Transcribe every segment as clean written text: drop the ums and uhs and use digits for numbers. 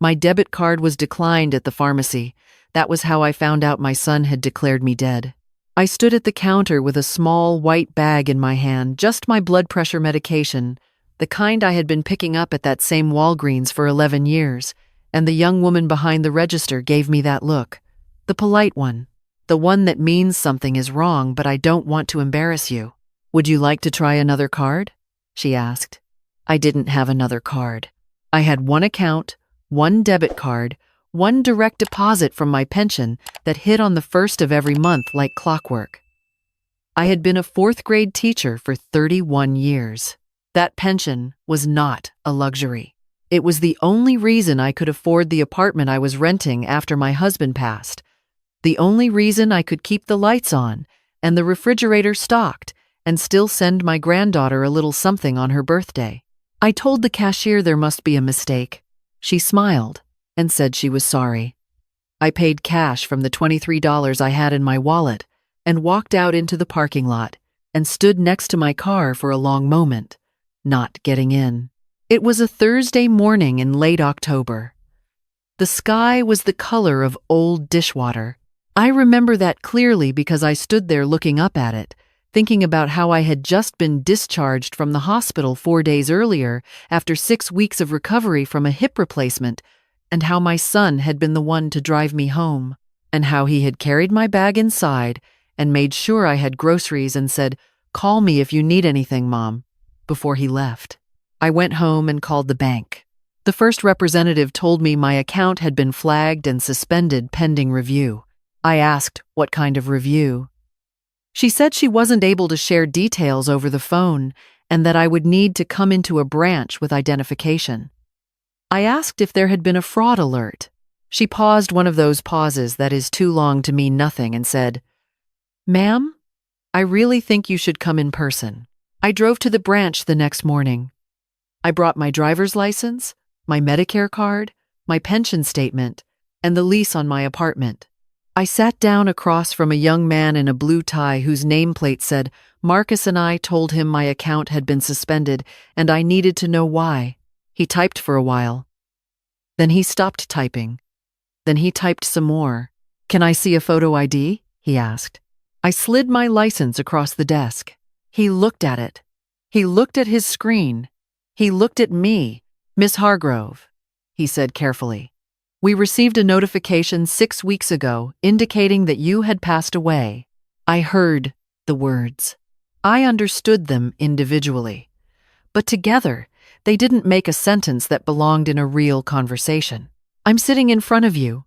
My debit card was declined at the pharmacy. That was how I found out my son had declared me dead. I stood at the counter with a small white bag in my hand, just my blood pressure medication, the kind I had been picking up at that same Walgreens for 11 years, and the young woman behind the register gave me that look. The polite one. The one that means something is wrong, but I don't want to embarrass you. Would you like to try another card? She asked. I didn't have another card. I had one account, one debit card, one direct deposit from my pension that hit on the first of every month like clockwork. I had been a fourth-grade teacher for 31 years. That pension was not a luxury. It was the only reason I could afford the apartment I was renting after my husband passed, the only reason I could keep the lights on and the refrigerator stocked and still send my granddaughter a little something on her birthday. I told the cashier there must be a mistake. She smiled and said she was sorry. I paid cash from the $23 I had in my wallet and walked out into the parking lot and stood next to my car for a long moment, not getting in. It was a Thursday morning in late October. The sky was the color of old dishwater. I remember that clearly because I stood there looking up at it, thinking about how I had just been discharged from the hospital 4 days earlier after 6 weeks of recovery from a hip replacement, and how my son had been the one to drive me home, and how he had carried my bag inside and made sure I had groceries and said, "Call me if you need anything, Mom," before he left. I went home and called the bank. The first representative told me my account had been flagged and suspended pending review. I asked what kind of review. She said she wasn't able to share details over the phone and that I would need to come into a branch with identification. I asked if there had been a fraud alert. She paused one of those pauses that is too long to mean nothing and said, "Ma'am, I really think you should come in person." I drove to the branch the next morning. I brought my driver's license, my Medicare card, my pension statement, and the lease on my apartment. I sat down across from a young man in a blue tie whose nameplate said, "Marcus and I told him my account had been suspended and I needed to know why." He typed for a while. Then he stopped typing. Then he typed some more. "Can I see a photo ID?" he asked. I slid my license across the desk. He looked at it. He looked at his screen. He looked at me. "Miss Hargrove," he said carefully. "We received a notification 6 weeks ago indicating that you had passed away." I heard the words. I understood them individually. But together, they didn't make a sentence that belonged in a real conversation. "I'm sitting in front of you,"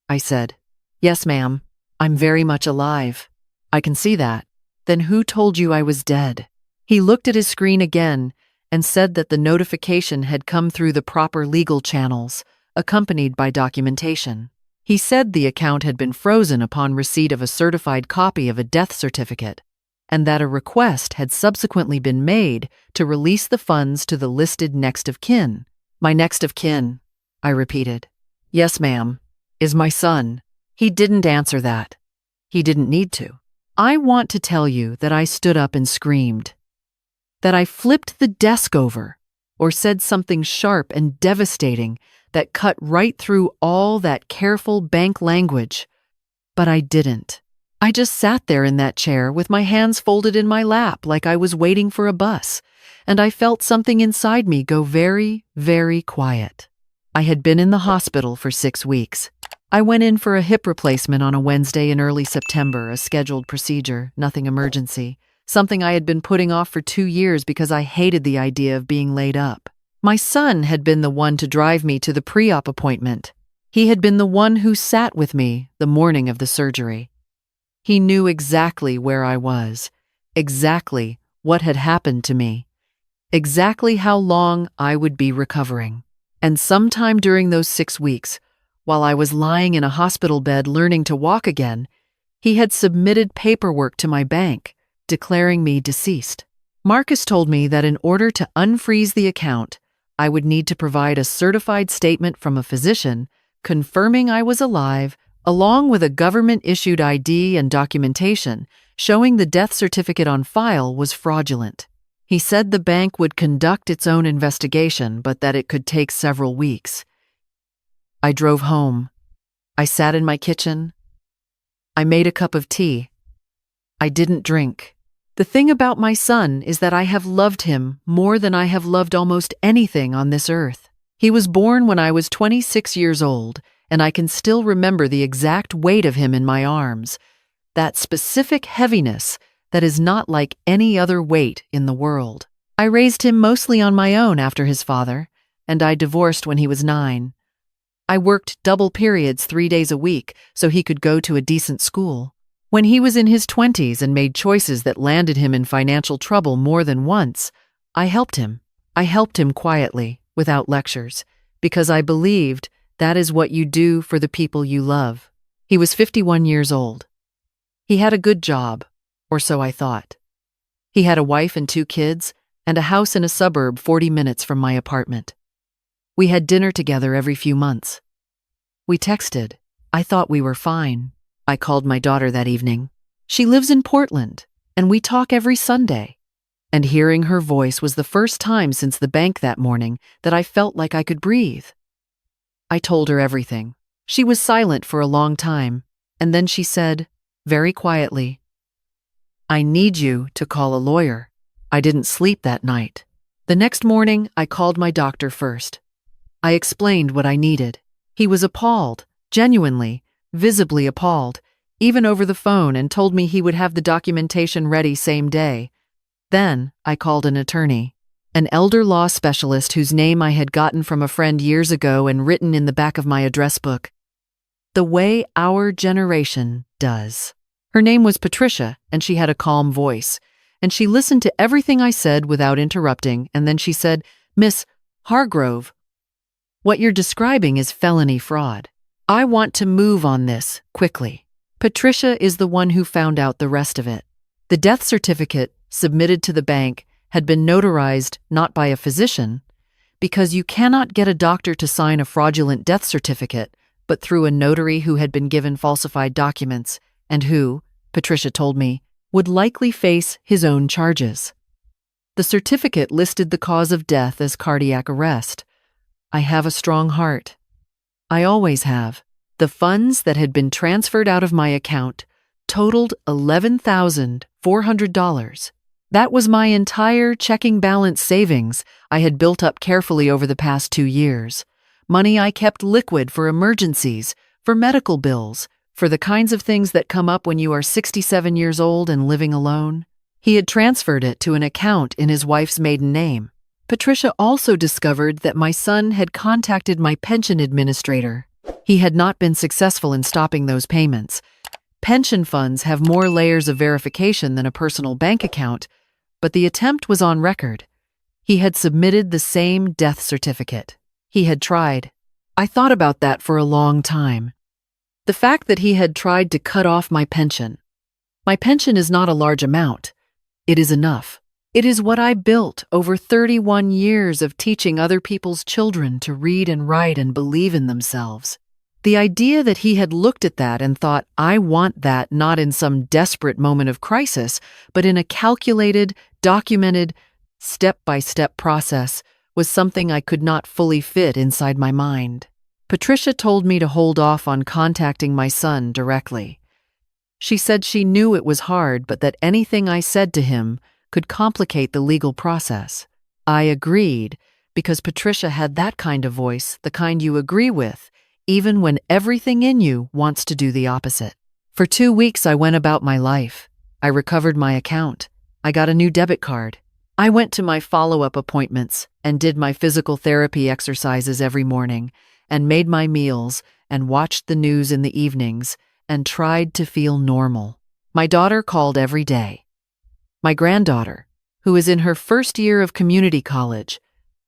I said. "Yes, ma'am. I'm very much alive." "I can see that." "Then who told you I was dead?" He looked at his screen again and said that the notification had come through the proper legal channels, accompanied by documentation. He said the account had been frozen upon receipt of a certified copy of a death certificate, and that a request had subsequently been made to release the funds to the listed next of kin. "My next of kin," I repeated. "Yes, ma'am, is my son." He didn't answer that. He didn't need to. I want to tell you that I stood up and screamed. That I flipped the desk over, or said something sharp and devastating that cut right through all that careful bank language. But I didn't. I just sat there in that chair with my hands folded in my lap like I was waiting for a bus, and I felt something inside me go very, very quiet. I had been in the hospital for 6 weeks. I went in for a hip replacement on a Wednesday in early September, a scheduled procedure, nothing emergency, something I had been putting off for 2 years because I hated the idea of being laid up. My son had been the one to drive me to the pre-op appointment. He had been the one who sat with me the morning of the surgery. He knew exactly where I was, exactly what had happened to me, exactly how long I would be recovering. And sometime during those 6 weeks, while I was lying in a hospital bed learning to walk again, he had submitted paperwork to my bank, declaring me deceased. Marcus told me that in order to unfreeze the account, I would need to provide a certified statement from a physician confirming I was alive, along with a government-issued ID and documentation showing the death certificate on file was fraudulent. He said the bank would conduct its own investigation, but that it could take several weeks. I drove home. I sat in my kitchen. I made a cup of tea. I didn't drink. The thing about my son is that I have loved him more than I have loved almost anything on this earth. He was born when I was 26 years old, and I can still remember the exact weight of him in my arms, that specific heaviness that is not like any other weight in the world. I raised him mostly on my own after his father, and I divorced when he was 9. I worked double periods 3 days a week so he could go to a decent school. When he was in his 20s and made choices that landed him in financial trouble more than once, I helped him. I helped him quietly, without lectures, because I believed that is what you do for the people you love. He was 51 years old. He had a good job, or so I thought. He had a wife and 2 kids, and a house in a suburb 40 minutes from my apartment. We had dinner together every few months. We texted. I thought we were fine. I called my daughter that evening. She lives in Portland, and we talk every Sunday. And hearing her voice was the first time since the bank that morning that I felt like I could breathe. I told her everything. She was silent for a long time, and then she said, very quietly, "I need you to call a lawyer." I didn't sleep that night. The next morning, I called my doctor first. I explained what I needed. He was appalled, genuinely, visibly appalled, even over the phone, and told me he would have the documentation ready same day. Then I called an attorney, an elder law specialist whose name I had gotten from a friend years ago and written in the back of my address book. The way our generation does. Her name was Patricia, and she had a calm voice, and she listened to everything I said without interrupting, and then she said, "Miss Hargrove, what you're describing is felony fraud. I want to move on this quickly." Patricia is the one who found out the rest of it. The death certificate submitted to the bank had been notarized not by a physician, because you cannot get a doctor to sign a fraudulent death certificate, but through a notary who had been given falsified documents and who, Patricia told me, would likely face his own charges. The certificate listed the cause of death as cardiac arrest. I have a strong heart. I always have. The funds that had been transferred out of my account totaled $11,400. That was my entire checking balance savings I had built up carefully over the past 2 years. Money I kept liquid for emergencies, for medical bills, for the kinds of things that come up when you are 67 years old and living alone. He had transferred it to an account in his wife's maiden name. Patricia also discovered that my son had contacted my pension administrator. He had not been successful in stopping those payments. Pension funds have more layers of verification than a personal bank account, but the attempt was on record. He had submitted the same death certificate. He had tried. I thought about that for a long time. The fact that he had tried to cut off my pension. My pension is not a large amount. It is enough. It is what I built over 31 years of teaching other people's children to read and write and believe in themselves. The idea that he had looked at that and thought, I want that not in some desperate moment of crisis, but in a calculated, documented, step-by-step process, was something I could not fully fit inside my mind. Patricia told me to hold off on contacting my son directly. She said she knew it was hard, but that anything I said to him could complicate the legal process. I agreed, because Patricia had that kind of voice, the kind you agree with, even when everything in you wants to do the opposite. For 2 weeks I went about my life. I recovered my account. I got a new debit card. I went to my follow-up appointments and did my physical therapy exercises every morning and made my meals and watched the news in the evenings and tried to feel normal. My daughter called every day. My granddaughter, who is in her first year of community college,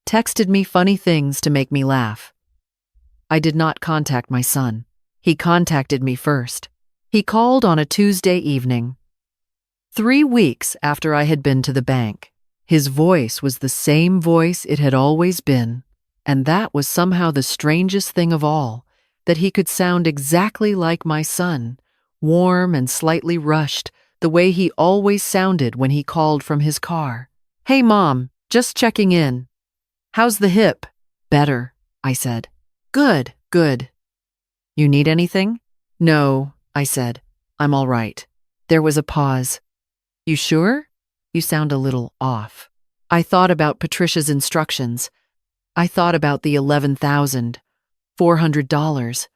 texted me funny things to make me laugh. I did not contact my son. He contacted me first. He called on a Tuesday evening, 3 weeks after I had been to the bank. His voice was the same voice it had always been, and that was somehow the strangest thing of all, that he could sound exactly like my son, warm and slightly rushed, the way he always sounded when he called from his car. "Hey, Mom, just checking in. How's the hip?" "Better," I said. "Good. Good. You need anything? No, I said. I'm all right. There was a pause. You sure? You sound a little off. I thought about Patricia's instructions. I thought about the $11,400.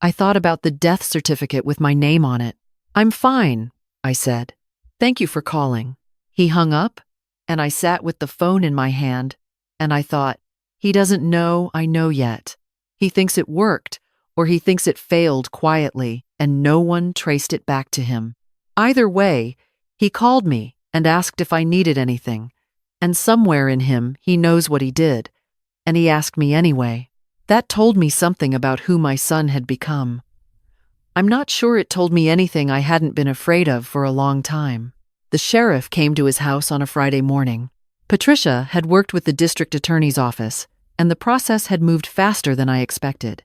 I thought about the death certificate with my name on it. I'm fine, I said. Thank you for calling. He hung up, and I sat with the phone in my hand, and I thought, he doesn't know I know yet. He thinks it worked, or he thinks it failed quietly, and no one traced it back to him. Either way, he called me and asked if I needed anything, and somewhere in him he knows what he did, and he asked me anyway. That told me something about who my son had become. I'm not sure it told me anything I hadn't been afraid of for a long time. The sheriff came to his house on a Friday morning. Patricia had worked with the district attorney's office, and the process had moved faster than I expected.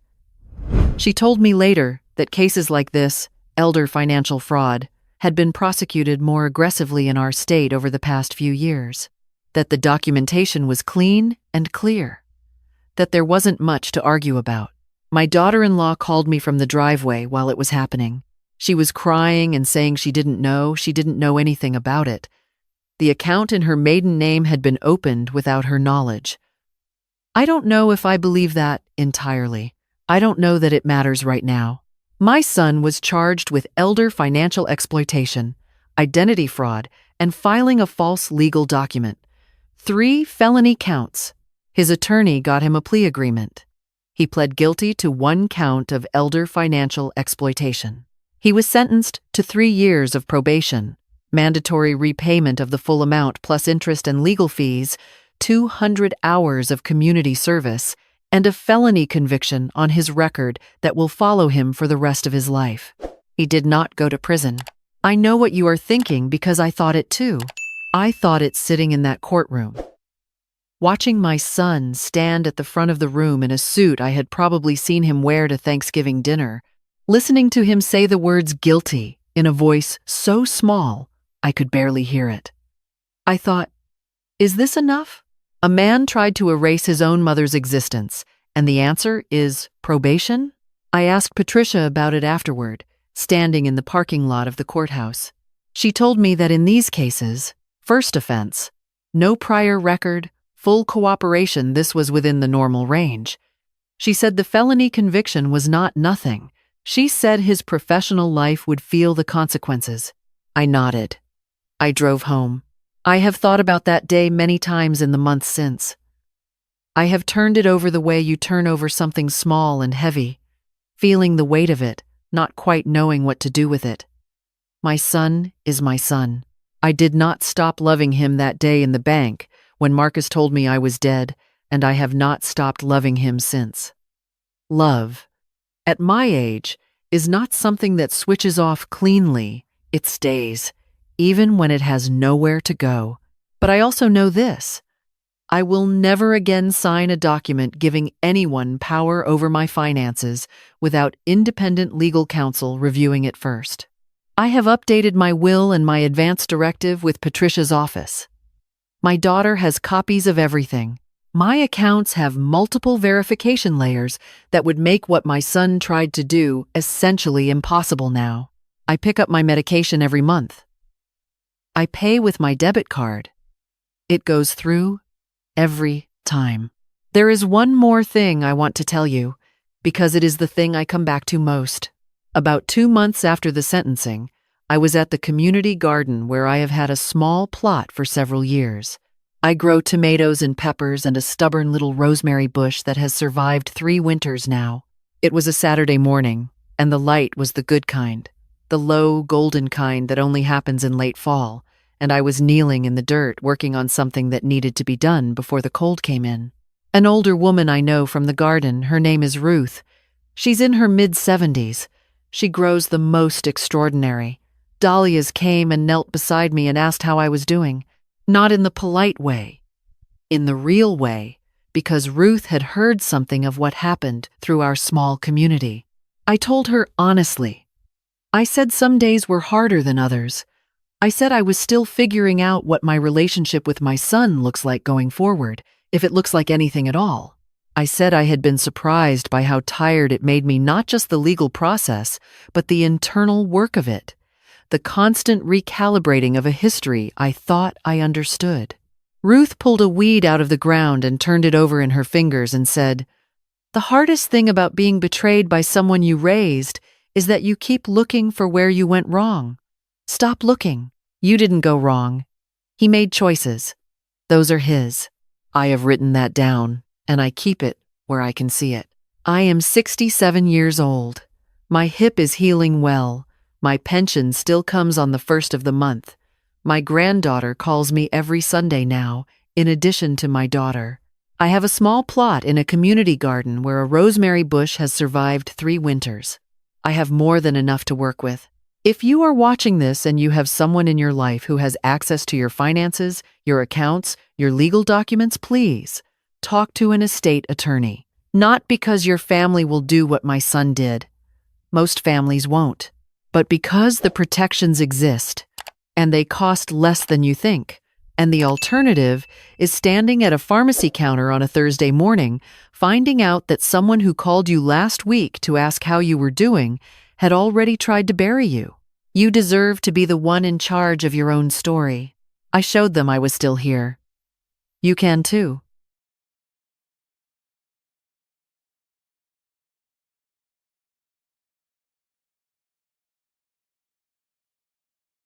She told me later that cases like this, elder financial fraud, had been prosecuted more aggressively in our state over the past few years, that the documentation was clean and clear, that there wasn't much to argue about. My daughter-in-law called me from the driveway while it was happening. She was crying and saying she didn't know anything about it. The account in her maiden name had been opened without her knowledge. I don't know if I believe that entirely. I don't know that it matters right now. My son was charged with elder financial exploitation, identity fraud, and filing a false legal document. 3 felony counts. His attorney got him a plea agreement. He pled guilty to 1 count of elder financial exploitation. He was sentenced to 3 years of probation, mandatory repayment of the full amount plus interest and legal fees, 200 hours of community service, and a felony conviction on his record that will follow him for the rest of his life. He did not go to prison. I know what you are thinking because I thought it too. I thought it sitting in that courtroom. Watching my son stand at the front of the room in a suit I had probably seen him wear to Thanksgiving dinner, listening to him say the words guilty in a voice so small I could barely hear it. I thought, is this enough? A man tried to erase his own mother's existence, and the answer is probation? I asked Patricia about it afterward, standing in the parking lot of the courthouse. She told me that in these cases, first offense, no prior record, full cooperation, this was within the normal range. She said the felony conviction was not nothing. She said his professional life would feel the consequences. I nodded. I drove home. I have thought about that day many times in the months since. I have turned it over the way you turn over something small and heavy, feeling the weight of it, not quite knowing what to do with it. My son is my son. I did not stop loving him that day in the bank when Marcus told me I was dead, and I have not stopped loving him since. Love, at my age, is not something that switches off cleanly. It stays, even when it has nowhere to go. But I also know this. I will never again sign a document giving anyone power over my finances without independent legal counsel reviewing it first. I have updated my will and my advance directive with Patricia's office. My daughter has copies of everything. My accounts have multiple verification layers that would make what my son tried to do essentially impossible now. I pick up my medication every month. I pay with my debit card. It goes through every time. There is one more thing I want to tell you, because it is the thing I come back to most. About 2 months after the sentencing, I was at the community garden where I have had a small plot for several years. I grow tomatoes and peppers and a stubborn little rosemary bush that has survived 3 winters now. It was a Saturday morning, and the light was the good kind, the low, golden kind that only happens in late fall, and I was kneeling in the dirt working on something that needed to be done before the cold came in. An older woman I know from the garden, her name is Ruth. She's in her mid-70s. She grows the most extraordinary. Dahlias came and knelt beside me and asked how I was doing. Not in the polite way, in the real way, because Ruth had heard something of what happened through our small community. I told her honestly. I said some days were harder than others. I said I was still figuring out what my relationship with my son looks like going forward, if it looks like anything at all. I said I had been surprised by how tired it made me, not just the legal process, but the internal work of it, the constant recalibrating of a history I thought I understood. Ruth pulled a weed out of the ground and turned it over in her fingers and said, "The hardest thing about being betrayed by someone you raised is that you keep looking for where you went wrong. Stop looking. You didn't go wrong. He made choices. Those are his. I have written that down, and I keep it where I can see it. I am 67 years old. My hip is healing well. My pension still comes on the first of the month. My granddaughter calls me every Sunday now, in addition to my daughter. I have a small plot in a community garden where a rosemary bush has survived 3 winters. I have more than enough to work with. If you are watching this and you have someone in your life who has access to your finances, your accounts, your legal documents, please talk to an estate attorney. Not because your family will do what my son did. Most families won't. But because the protections exist, and they cost less than you think. And the alternative is standing at a pharmacy counter on a Thursday morning, finding out that someone who called you last week to ask how you were doing had already tried to bury you. You deserve to be the one in charge of your own story. I showed them I was still here. You can too.